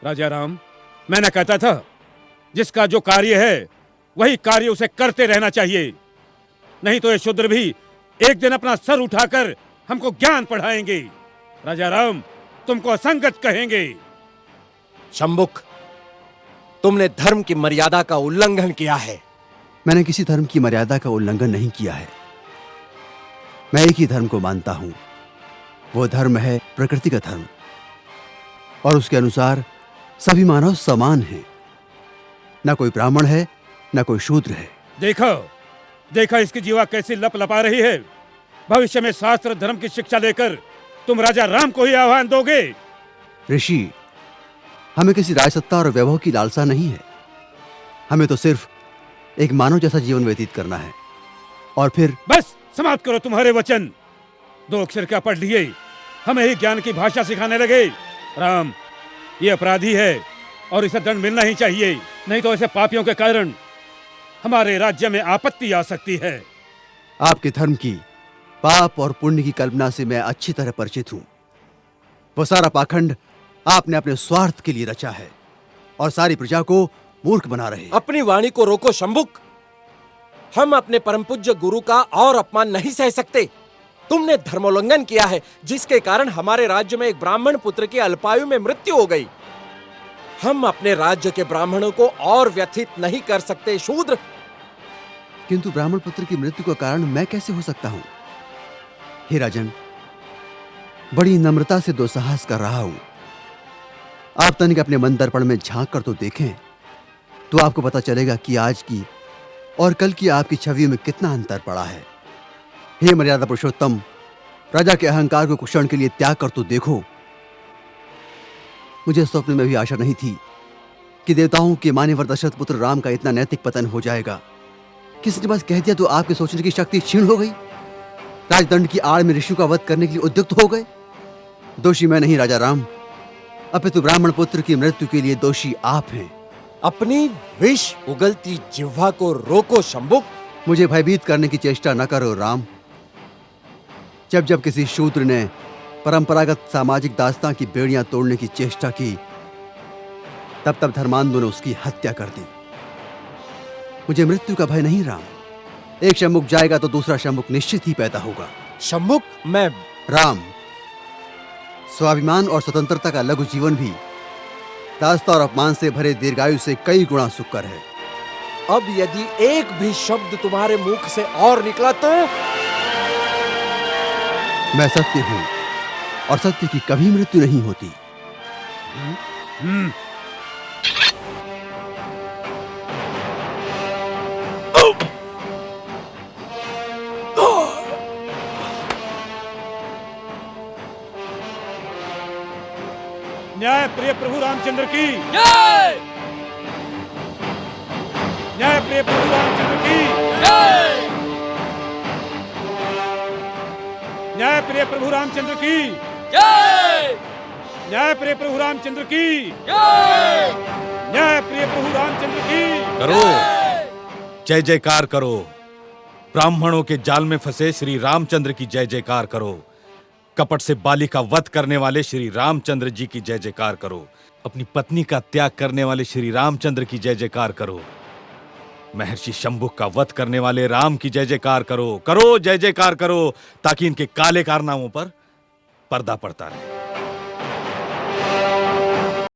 राजा राम, मैंने कहता था जिसका जो कार्य है वही कार्य उसे करते रहना चाहिए, नहीं तो ये शूद्र भी एक दिन अपना सर उठाकर हमको ज्ञान पढ़ाएंगे। राजा राम, तुमको असंगत कहेंगे। शंभुक, तुमने धर्म की मर्यादा का उल्लंघन किया है। मैंने किसी धर्म की मर्यादा का उल्लंघन नहीं किया है। मैं एक ही धर्म को मानता हूं, वो धर्म है प्रकृति का धर्म, और उसके अनुसार सभी मानव समान हैं। ना कोई ब्राह्मण है, ना कोई शूद्र है। देखो देखा इसकी जीवा कैसी लप लपा रही है। भविष्य में शास्त्र धर्म की शिक्षा लेकर तुम राजा राम को ही आह्वान दोगे। ऋषि, हमें किसी राजसत्ता और वैभव की लालसा नहीं है। हमें तो सिर्फ एक मानव जैसा जीवन व्यतीत करना है। और फिर बस समाप्त करो तुम्हारे वचन। 2 अक्षर क्या पढ़ लिए, हमें ही ज्ञान की भाषा सिखाने लगे। राम, ये अपराधी है और इसे दंड मिलना ही चाहिए, नहीं तो ऐसे पापियों के कारण हमारे राज्य में आपत्ति आ सकती है। आपके धर्म की पाप और पुण्य की कल्पना से मैं अच्छी तरह परिचित हूं। वो सारा पाखंड आपने अपने स्वार्थ के लिए रचा है और सारी प्रजा को मूर्ख बना रहे। अपनी वाणी को रोको शंभुक। हम अपने परम पूज्य गुरु का और अपमान नहीं सह सकते। तुमने धर्मोल्लंघन किया है, जिसके कारण हमारे राज्य में एक ब्राह्मण पुत्र की अल्पायु में मृत्यु हो गई। हम अपने राज्य के ब्राह्मणों को और व्यथित नहीं कर सकते शूद्र। किंतु ब्राह्मण पुत्र की मृत्यु का कारण मैं कैसे हो सकता हूं? हे राजन, बड़ी नम्रता से दुस्साहस कर रहा हूं। आप तनिक अपने मन दर्पण में झांक कर तो देखें, तो आपको पता चलेगा कि आज की और कल की आपकी छवियों में कितना अंतर पड़ा है। हे मर्यादा पुरुषोत्तम, राजा के अहंकार को कुछ क्षण के लिए त्याग कर तो देखो। मुझे स्वप्न में भी आशा नहीं थी कि देवताओं के मान्यवर दशरथ पुत्र राम का इतना नैतिक पतन हो जाएगा। किसी ने बस कह दिया तो आपके सोचने की शक्ति क्षीण हो गई। राजदंड की आड़ में ऋषियों का वध करने के लिए उद्युक्त हो गए। दोषी मैं नहीं राजा राम, अपितु ब्राह्मण पुत्र की मृत्यु के लिए दोषी आप हैं। अपनी विष उगलती जिह्वा को रोको शंभुक। मुझे भयभीत करने की चेष्टा न करो राम। जब जब किसी शूद्र ने परंपरागत सामाजिक दास्तां की बेड़ियां तोड़ने की चेष्टा की, तब तब धर्मांधों ने उसकी हत्या कर दी। मुझे मृत्यु का भय नहीं राम। एक शंभुक जाएगा तो दूसरा शंभुक निश्चित ही पैदा होगा। शंभुक, मैं राम, स्वाभिमान और स्वतंत्रता का लघु जीवन भी दास्ता और अपमान से भरे दीर्घायु से कई गुणा सुकर है। अब यदि एक भी शब्द तुम्हारे मुख से और निकला तो मैं सत्य हूं और सत्य की कभी मृत्यु नहीं होती। न्याय प्रिय प्रभु रामचंद्र की जय। न्याय प्रिय प्रभु रामचंद्र की जय। न्याय प्रिय प्रभु रामचंद्र की जय। न्याय प्रिय प्रभु रामचंद्र की जय। न्याय प्रिय प्रभु रामचंद्र की करो, जय जयकार करो। ब्राह्मणों के जाल में फंसे श्री रामचंद्र की जय जयकार करो। कपट से बाली का वध करने वाले श्री रामचंद्र जी की जय जयकार करो। अपनी पत्नी का त्याग करने वाले श्री रामचंद्र की जय जयकार करो। महर्षि शंभुक का वध करने वाले राम की जय जयकार करो। करो, जय जयकार करो, ताकि इनके काले कारनामों पर पर्दा पड़ता रहे।